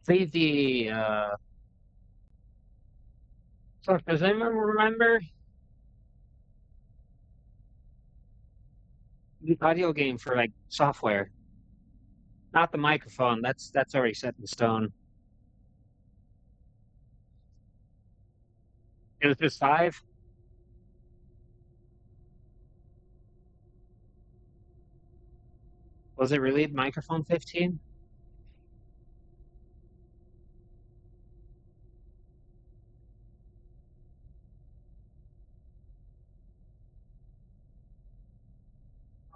Leave the so does anyone remember the audio game for like software? Not the microphone. That's already set in stone. It was just five. Was it really microphone 15?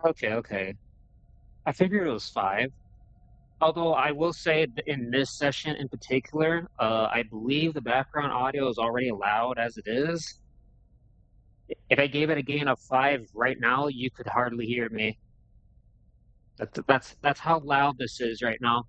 Okay, okay. I figured it was five. Although I will say that in this session in particular, I believe the background audio is already allowed as it is. If I gave it a gain of five right now, you could hardly hear me. That's how loud this is right now.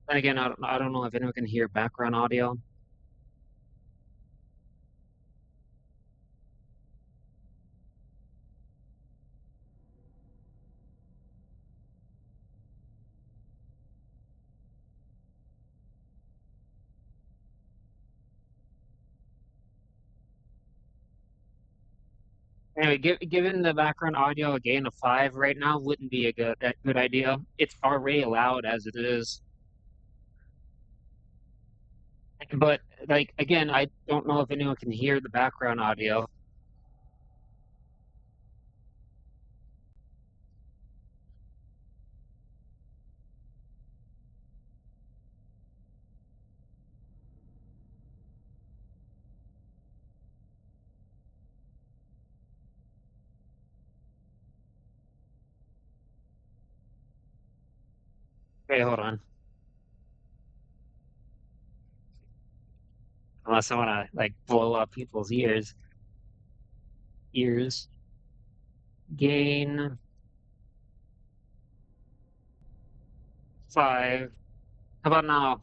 And again, I don't know if anyone can hear background audio. Anyway, given the background audio, a gain of five right now wouldn't be a good idea. It's already allowed as it is. But like again, I don't know if anyone can hear the background audio. Okay, hold on. Unless I want to like blow up people's ears. Ears. Gain five. How about now?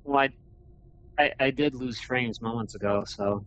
Well, I did lose frames moments ago, so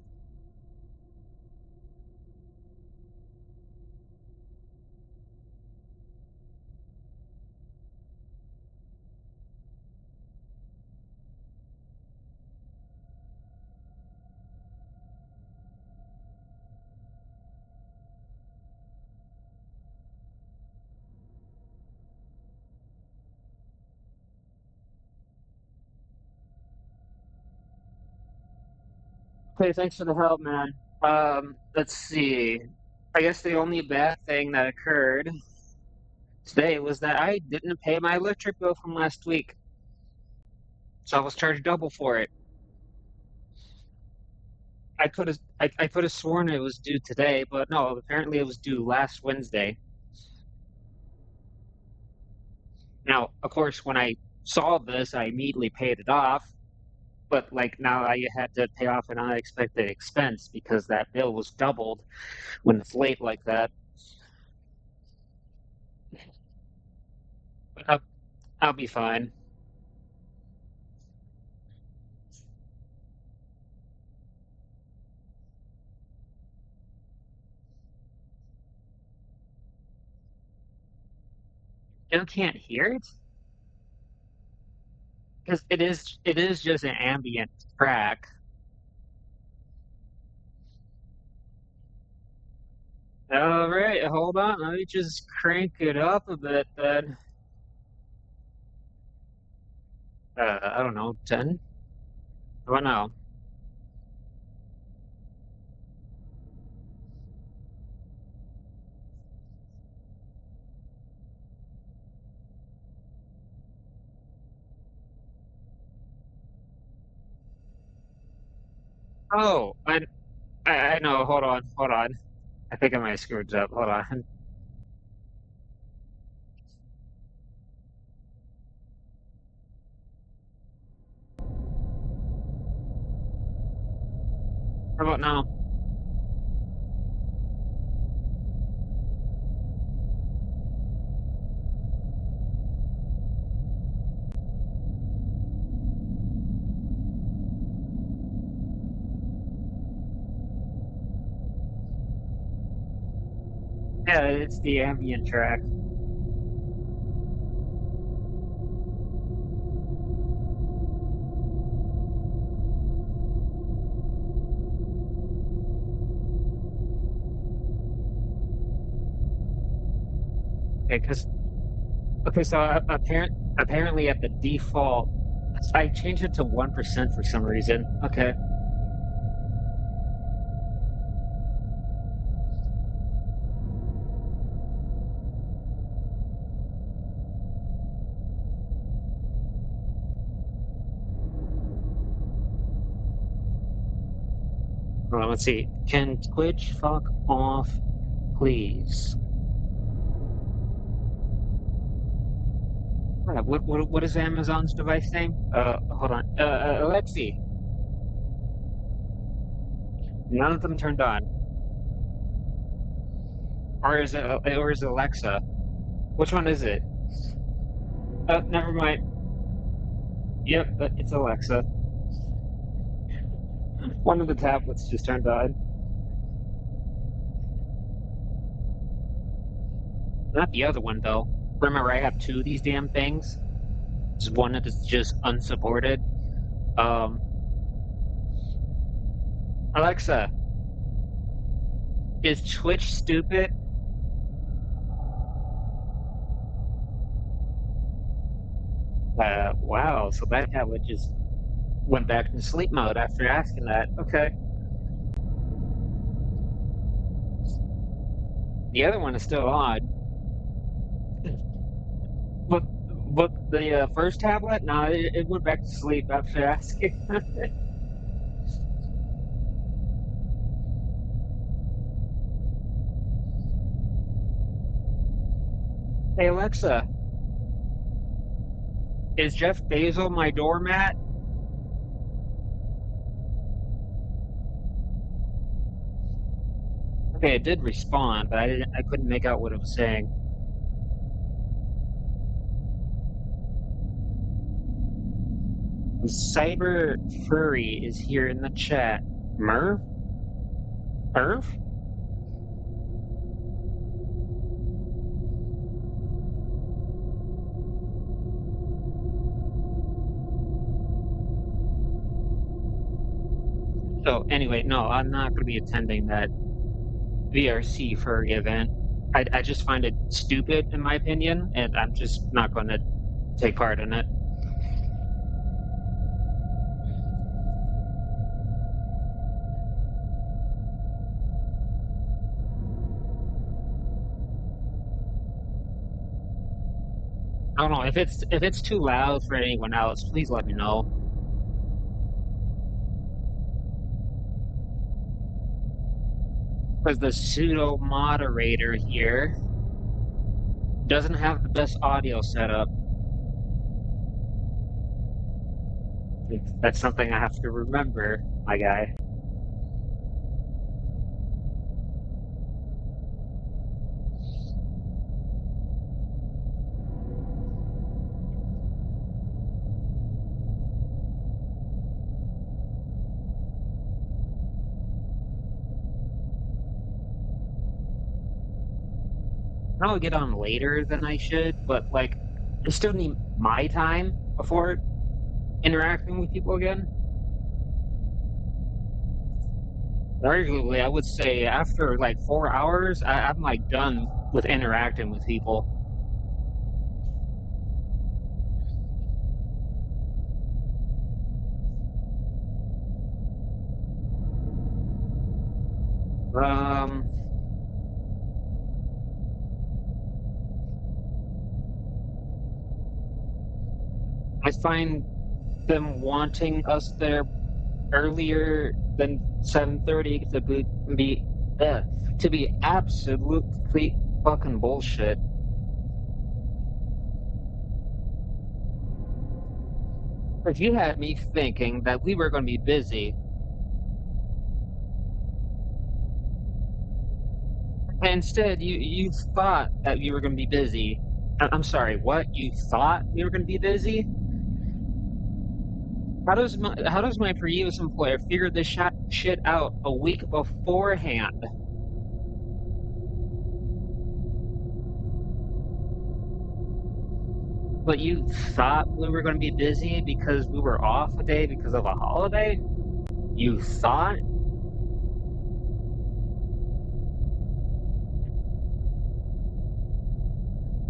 okay, thanks for the help, man. Let's see. I guess the only bad thing that occurred today was that I didn't pay my electric bill from last week, so I was charged double for it. I could have sworn it was due today, but no, apparently it was due last Wednesday. Now, of course, when I saw this, I immediately paid it off, but like now I had to pay off an unexpected expense because that bill was doubled when it's late like that. But I'll be fine. You can't hear it because it is just an ambient track. All right, hold on. Let me just crank it up a bit then. I don't know, 10? How about now? Oh, I know. Hold on, hold on. I think I might have screwed up. Hold on. How about now? Yeah, it's the ambient track. Okay, so apparently at the default, I changed it to 1% for some reason. Okay. Well, let's see. Can Twitch fuck off, please? What is Amazon's device name? Hold on. Alexi. None of them turned on. Or is it Alexa? Which one is it? Never mind. Yep, it's Alexa. One of the tablets just turned on. Not the other one though. Remember, I have two of these damn things. There's one that is just unsupported. Um, Alexa, is Twitch stupid? Wow. So that tablet just went back into sleep mode after asking that. Okay. The other one is still on. But the first tablet, no, it went back to sleep after asking. Hey Alexa, is Jeff Bezos my doormat? Okay, it did respond, but I couldn't make out what it was saying. Cyber Furry is here in the chat. Merv? Merv? So anyway, no, I'm not going to be attending that VRC furry event. I just find it stupid, in my opinion, and I'm just not going to take part in it. I don't know if it's too loud for anyone else. Please let me know. Because the pseudo moderator here doesn't have the best audio setup. That's something I have to remember, my guy. I'll get on later than I should, but like, I still need my time before interacting with people again. Arguably, I would say after like 4 hours, I'm like done with interacting with people. Um, I find them wanting us there earlier than 7:30 to be to be absolute complete fucking bullshit. If you had me thinking that we were going to be busy, and instead you thought that we were going to be busy. I'm sorry, what? You thought we were going to be busy? How does my previous employer figure this shit out a week beforehand? But you thought we were going to be busy because we were off a day because of a holiday? You thought?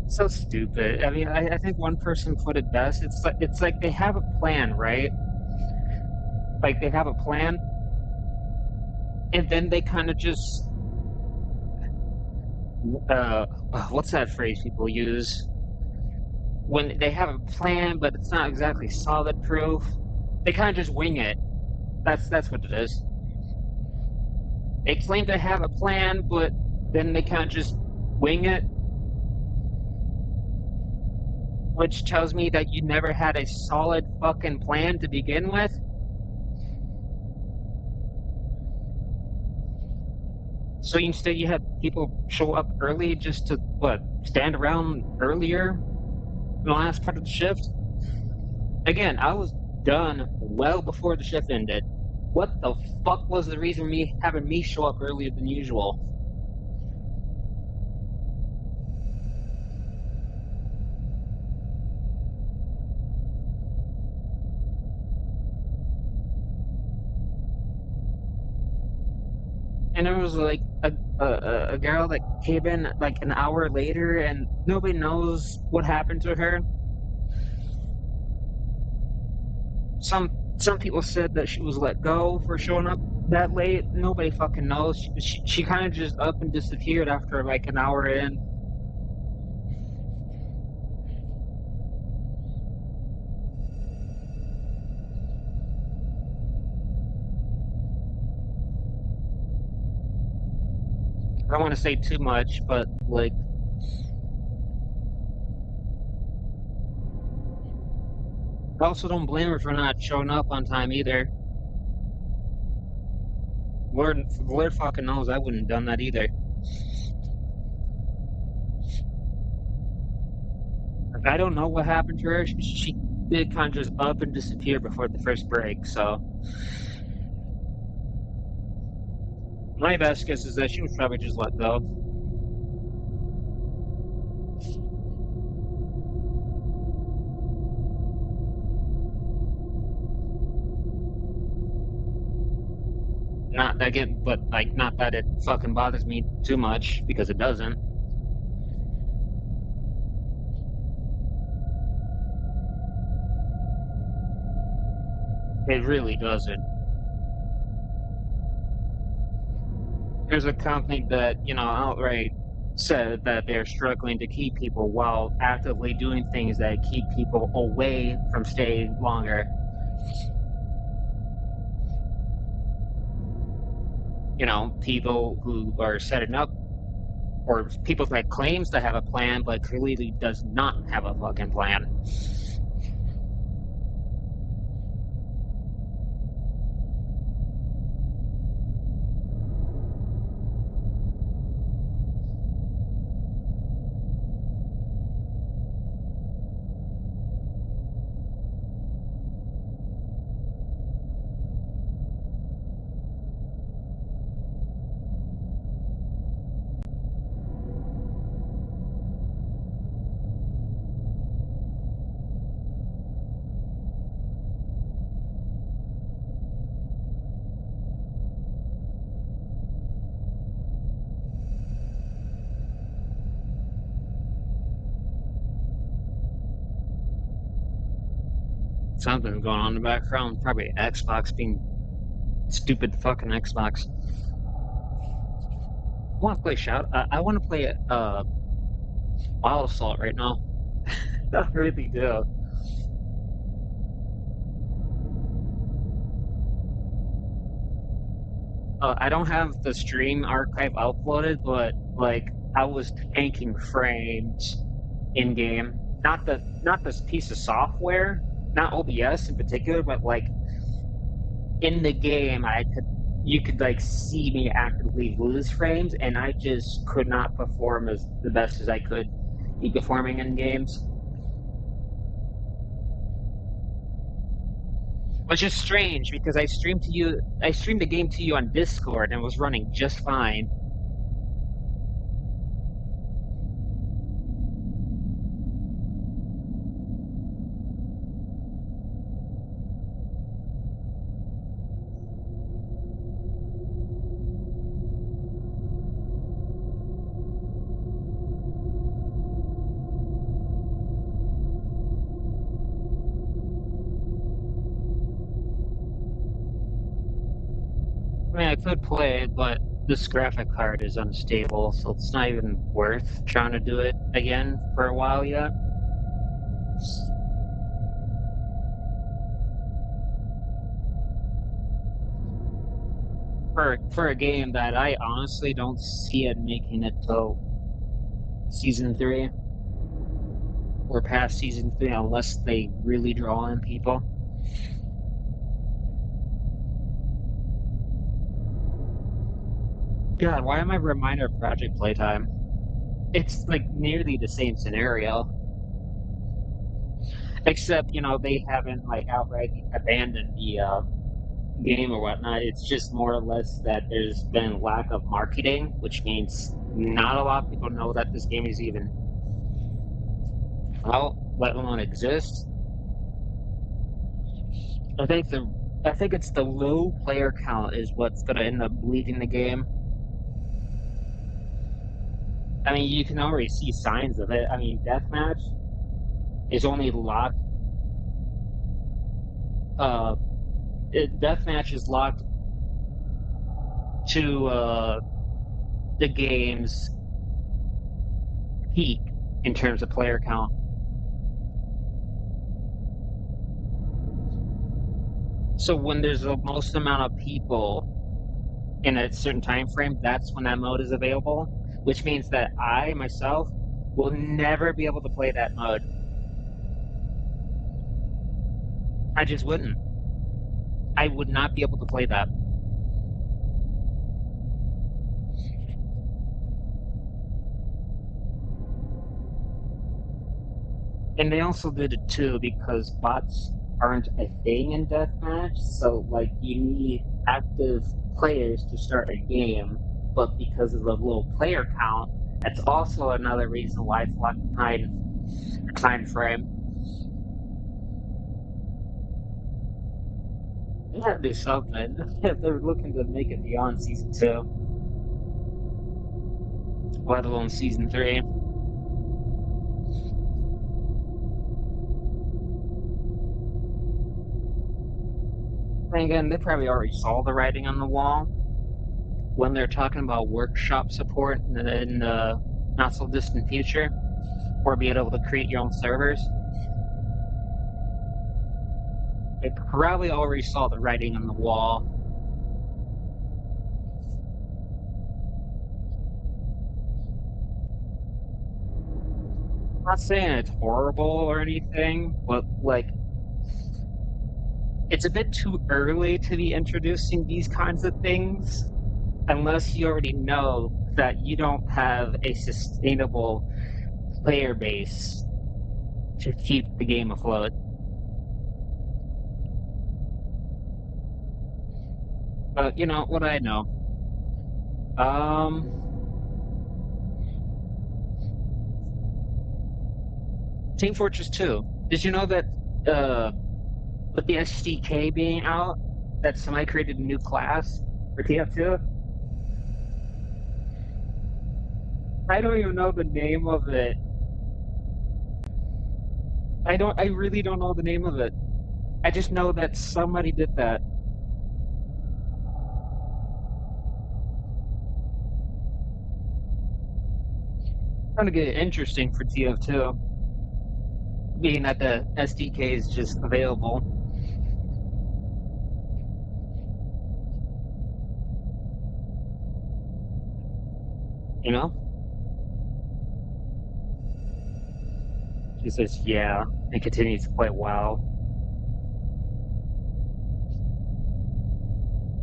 So stupid. I mean, I think one person put it best. It's like they have a plan, right? Like they have a plan, and then they kind of just uh, what's that phrase people use when they have a plan, but it's not exactly solid proof. They kind of just wing it. That's what it is. They claim to have a plan, but then they kind of just wing it, which tells me that you never had a solid fucking plan to begin with. So instead, you have people show up early just to what, stand around earlier in the last part of the shift. Again, I was done well before the shift ended. What the fuck was the reason me having me show up earlier than usual? And there was like a girl that came in like an hour later, and nobody knows what happened to her. Some people said that she was let go for showing up that late. Nobody fucking knows. She kind of just up and disappeared after like an hour in. I don't want to say too much, but like I also don't blame her for not showing up on time either. Lord fucking knows I wouldn't have done that either. I don't know what happened to her. She did kind of just up and disappear before the first break, so my best guess is that she was probably just let go. Not that get, but like not that it fucking bothers me too much because it doesn't. It really doesn't. There's a company that, outright said that they're struggling to keep people while actively doing things that keep people away from staying longer. People who are setting up, or people that claims to have a plan but clearly does not have a fucking plan. Something going on in the background. Probably Xbox being stupid fucking Xbox. I want to play Shout. I want to play Wild Assault right now. I really do. I don't have the stream archive uploaded, but like I was tanking frames in game. Not this piece of software, not OBS in particular, but like in the game, you could like see me actively lose frames, and I just could not perform as the best as I could be performing in games. Which is strange because I streamed the game to you on Discord and was running just fine. I mean, I could play it, but this graphic card is unstable, so it's not even worth trying to do it again for a while yet. For a game that I honestly don't see it making it till season 3 or past season 3 unless they really draw in people. God, why am I reminded of Project Playtime? It's like nearly the same scenario. Except, they haven't like outright abandoned the game or whatnot. It's just more or less that there's been lack of marketing, which means not a lot of people know that this game is even out, let alone exist. I think it's the low player count is what's gonna end up bleeding the game. I mean, you can already see signs of it. I mean, Deathmatch is only locked. Deathmatch is locked to the game's peak in terms of player count. So when there's the most amount of people in a certain time frame, that's when that mode is available, which means that I myself will never be able to play that mode. I just wouldn't. I would not be able to play that. And they also did it too because bots aren't a thing in deathmatch, so like you need active players to start a game, but because of the low player count, that's also another reason why it's locked behind a time frame. They gotta do something if they're looking to make it beyond season 2, let alone season 3. And again, they probably already saw the writing on the wall when they're talking about workshop support in the not so distant future, or being able to create your own servers. They probably already saw the writing on the wall. I'm not saying it's horrible or anything, but like it's a bit too early to be introducing these kinds of things unless you already know that you don't have a sustainable player base to keep the game afloat. But what I know. Team Fortress 2. Did you know that with the SDK being out, that somebody created a new class for TF2? I don't even know the name of it. I really don't know the name of it. I just know that somebody did that. It's going to get interesting for TF2, being that the SDK is just available. you know? She says, yeah, and continues to play WoW.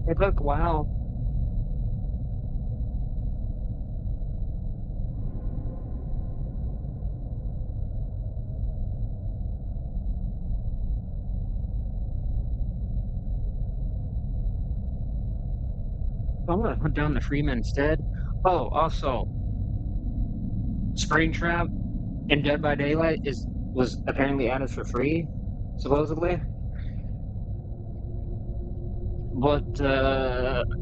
Hey, look, WoW. I'm gonna hunt down the Freeman instead. Oh, also, Springtrap in Dead by Daylight was apparently added for free, supposedly. But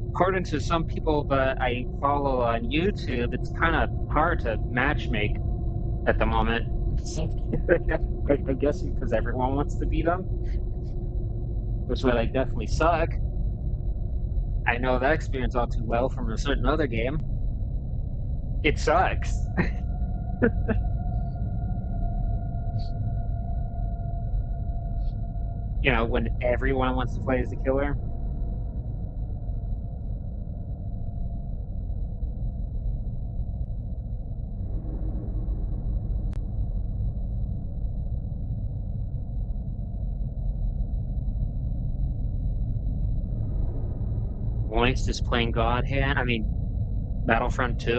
according to some people that I follow on YouTube, it's kind of hard to matchmake at the moment. I'm guessing because everyone wants to beat them, which would like definitely suck. I know that experience all too well from a certain other game. It sucks. You know, when everyone wants to play as the killer. Moist is playing God Hand. I mean, Battlefront 2.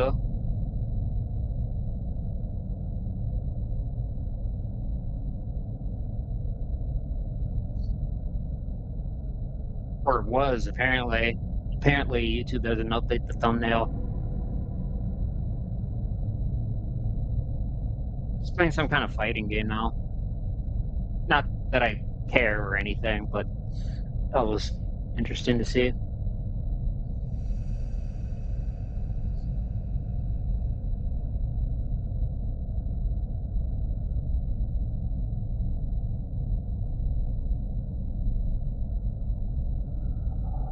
Or was, apparently. Apparently, YouTube doesn't update the thumbnail. It's playing some kind of fighting game now. Not that I care or anything, but that was interesting to see.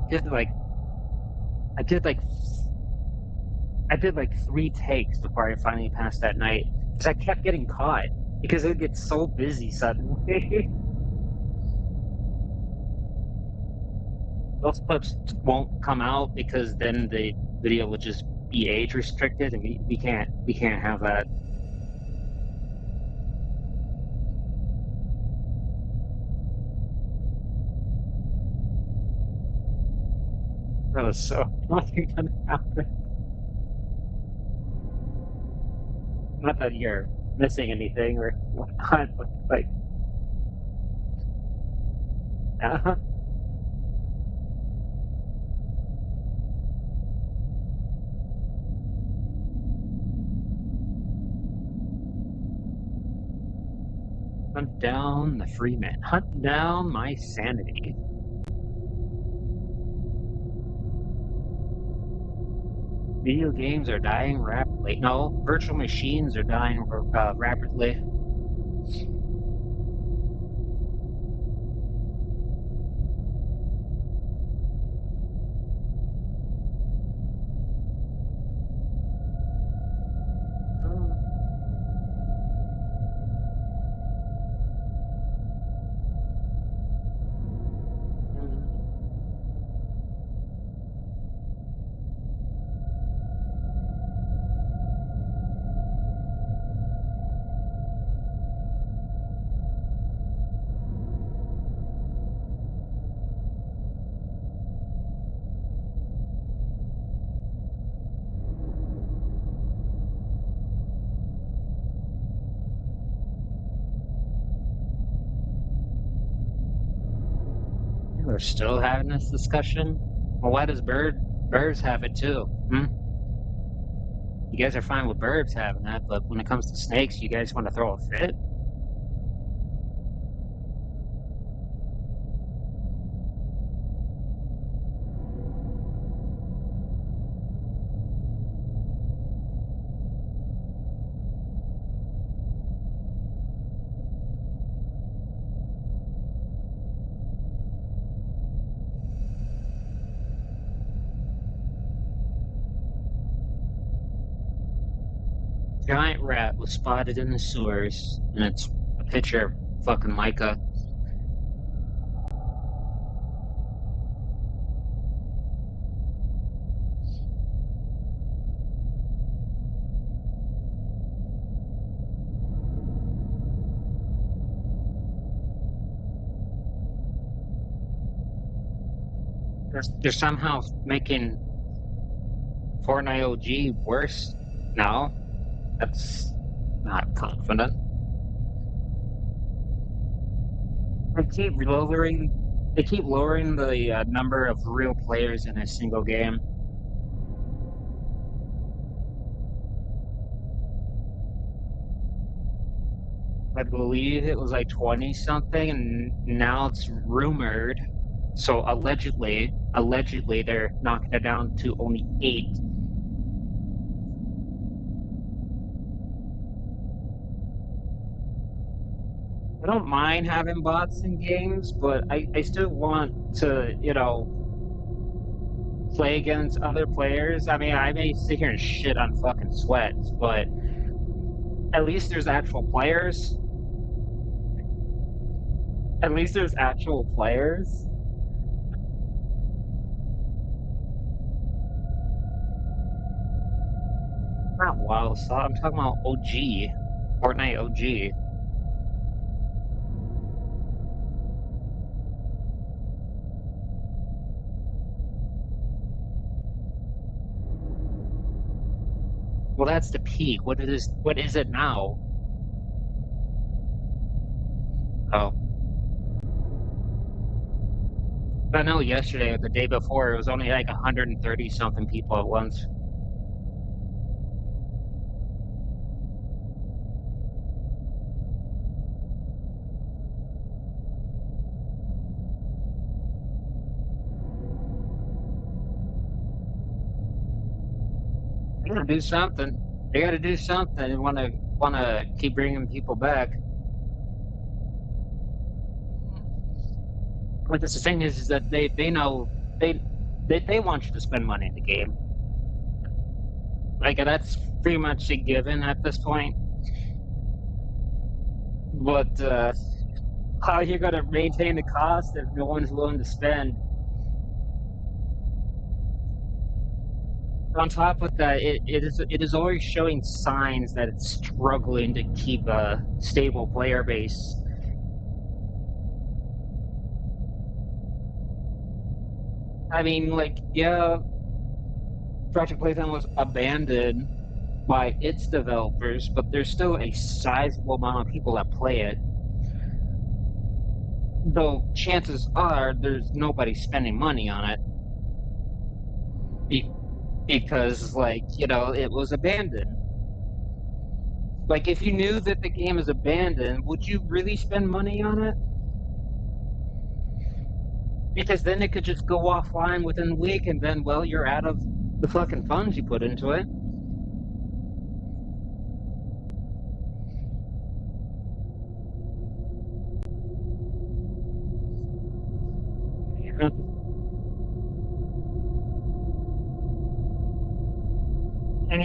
Did like I did like I did like 3 takes before I finally passed that night because I kept getting caught because it would get so busy suddenly. Those clips won't come out because then the video will just be age restricted, and we can't have that. That was so nothing gonna happen. Not that you're missing anything or whatnot, but like, uh-huh. Hunt down the Freeman. Hunt down my sanity. Video games are dying rapidly. No, virtual machines are dying rapidly. We're still having this discussion? Well, why does birds have it too? Hmm? You guys are fine with birds having that, but when it comes to snakes, you guys want to throw a fit? Giant rat was spotted in the sewers, and it's a picture of fucking Micah. They're somehow making Fortnite OG worse now. That's not confident. They keep lowering. They keep lowering the number of real players in a single game. I believe it was like 20 something, and now it's rumored. So allegedly, they're knocking it down to only 8. I don't mind having bots in games, but I still want to, play against other players. I mean, I may sit here and shit on fucking sweats, but at least there's actual players. At least there's actual players. Not wild stuff. I'm talking about OG. Fortnite OG. Well, that's the peak. What is it now? Oh. I know yesterday or the day before it was only like 130 something people at once. They gotta do something. They gotta do something and wanna keep bringing people back. But the thing is that they know they want you to spend money in the game. Like that's pretty much a given at this point. But how are you gonna maintain the cost if no one's willing to spend? On top of that, it is always showing signs that it's struggling to keep a stable player base. I mean, like, yeah, Project Playtime was abandoned by its developers, but there's still a sizable amount of people that play it. Though chances are there's nobody spending money on it. Because, like, it was abandoned. Like, if you knew that the game is abandoned, would you really spend money on it? Because then it could just go offline within a week, and then, well, you're out of the fucking funds you put into it. And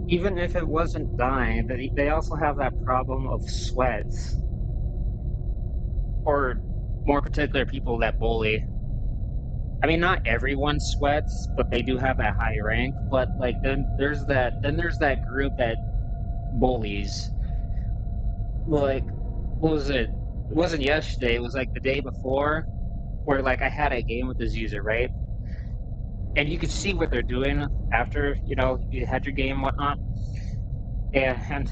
even if it wasn't dying, they also have that problem of sweats, or more particular, people that bully. I mean, not everyone sweats, but they do have that high rank. But like, there's that group that bullies. Like, what was it? It wasn't yesterday. It was like the day before, where like I had a game with this user, right? And you could see what they're doing after you had your game, and whatnot, and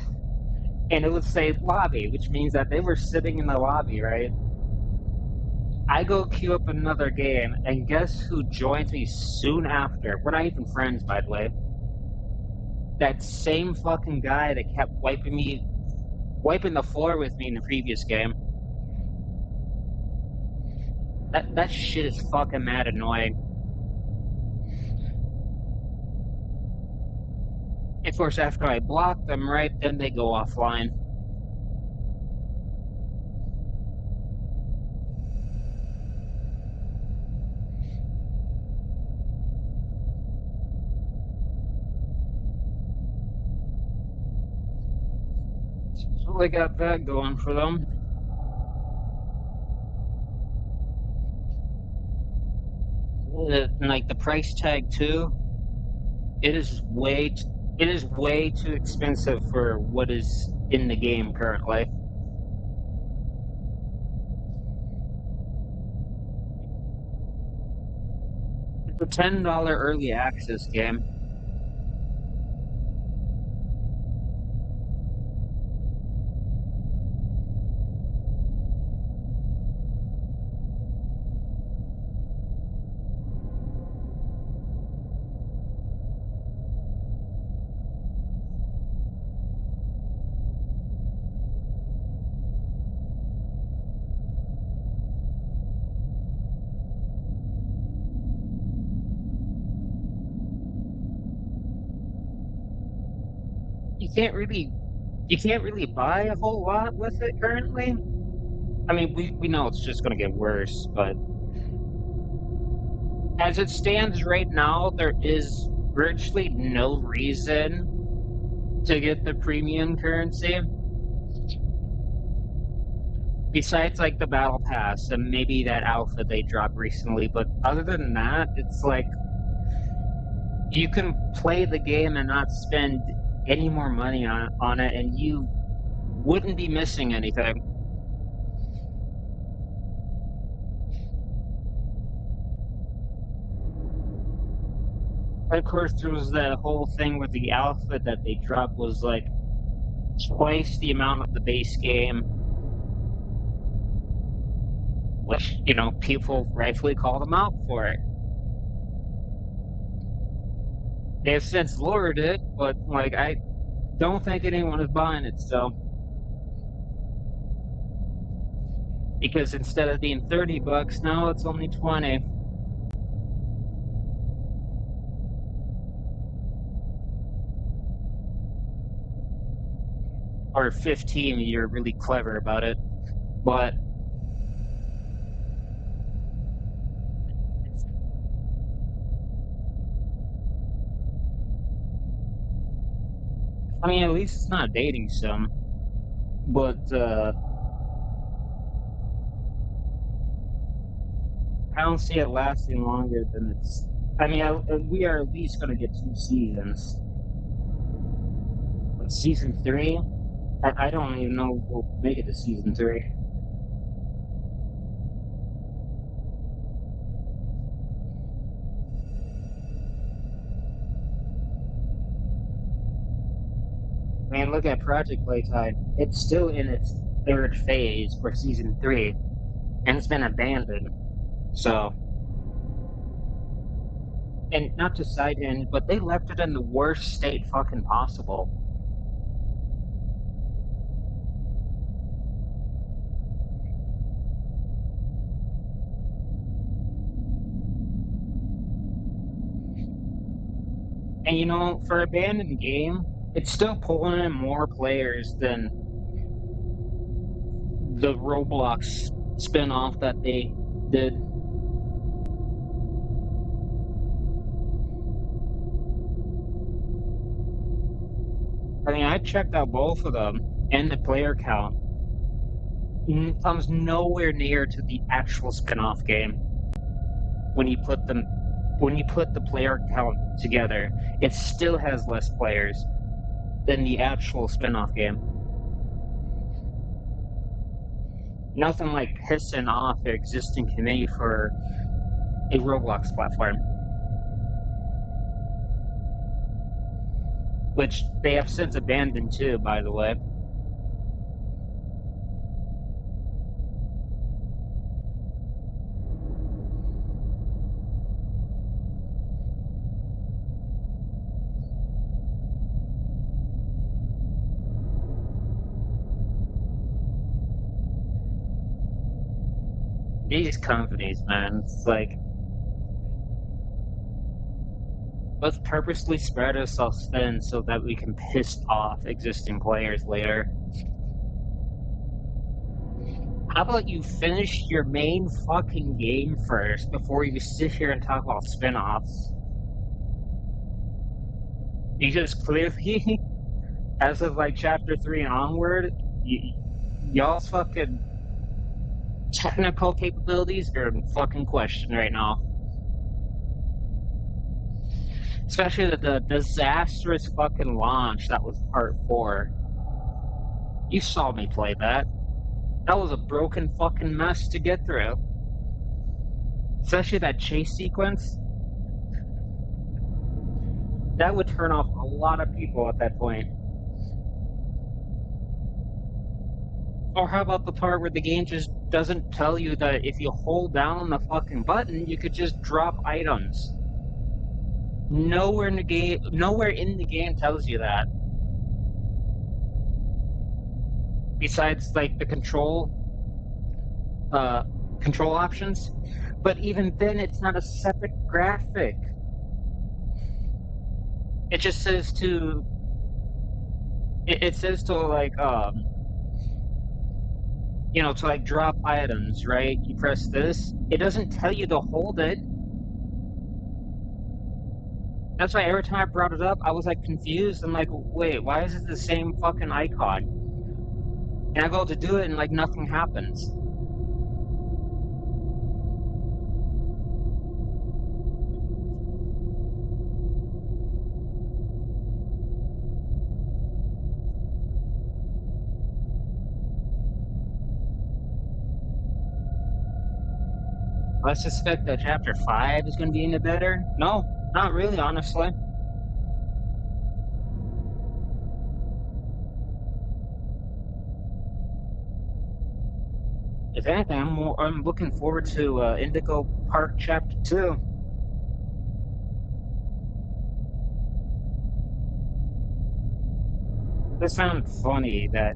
it would say lobby, which means that they were sitting in the lobby, right? I go queue up another game, and guess who joins me soon after? We're not even friends, by the way. That same fucking guy that kept wiping the floor with me in the previous game. That shit is fucking mad annoying. Of course, after I block them, right, then they go offline. So they got that going for them. And like the price tag too, it is way too expensive for what is in the game currently. The $10 early access game. You can't really buy a whole lot with it currently. I mean, we know it's just going to get worse, but as it stands right now, there is virtually no reason to get the premium currency besides like the battle pass and maybe that outfit they dropped recently. But other than that, it's like you can play the game and not spend any more money on it, and you wouldn't be missing anything. Of course, there was the whole thing with the outfit that they dropped was like twice the amount of the base game, which, you know, people rightfully called them out for it. They have since lowered it, but like I don't think anyone is buying it still. Because instead of being $30, now it's only 20. Or 15 if you're really clever about it. But I mean, at least it's not a dating sim. But I don't see it lasting longer than it's. I mean, we are at least going to get 2 seasons. But season 3, I don't even know if we'll make it to season 3. I mean, look at Project Playtime. It's still in its 3rd phase for season 3, and it's been abandoned. So, and not to side in, but they left it in the worst state fucking possible. And you know, for abandoned game, it's still pulling in more players than the Roblox spin-off that they did. I mean, I checked out both of them, and the player count comes nowhere near to the actual spin-off game. When you put the player count together, it still has less players than the actual spin-off game. Nothing like pissing off their existing community for a Roblox platform. Which they have since abandoned too, by the way. These companies, man, it's like, let's purposely spread ourselves thin so that we can piss off existing players later. How about you finish your main fucking game first before you sit here and talk about spin-offs? Because clearly, as of like chapter 3 and onward, y'all's fucking technical capabilities are in fucking question right now. Especially the disastrous fucking launch that was part 4. You saw me play that. That was a broken fucking mess to get through. Especially that chase sequence. That would turn off a lot of people at that point. Or how about the part where the game just doesn't tell you that if you hold down the fucking button, you could just drop items? Nowhere in the game tells you that. Besides like the control options. But even then it's not a separate graphic. It just says to it says to like you know, to like drop items, right? You press this. It doesn't tell you to hold it. That's why every time I brought it up, I was like confused. I'm like, wait, why is it the same fucking icon? And I go to do it and like nothing happens. I suspect that chapter 5 is going to be any better. No, not really, honestly. If anything, I'm looking forward to Indigo Park Chapter 2. This found funny that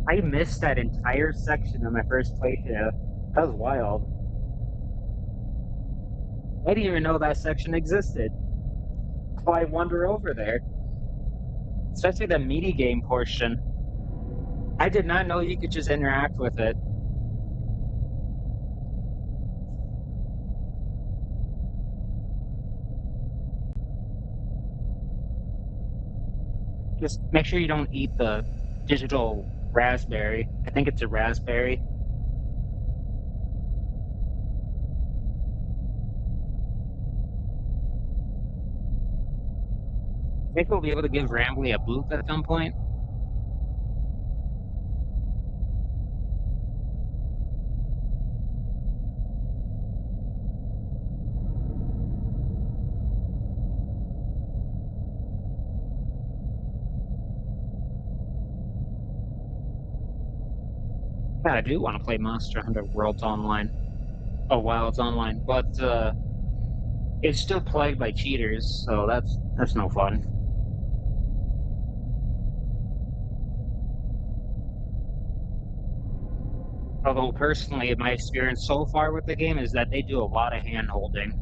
I missed that entire section of my first playthrough. That was wild. I didn't even know that section existed. So I wander over there. Especially the mini game portion. I did not know you could just interact with it. Just make sure you don't eat the digital raspberry. I think it's a raspberry. I think we'll be able to give Rambly a boop at some point. Yeah, I do want to play Monster Hunter Worlds Online. Oh, Wilds Online, but it's still plagued by cheaters, so that's no fun. Although personally, my experience so far with the game is that they do a lot of hand-holding.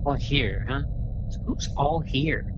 All here, huh? Who's all here?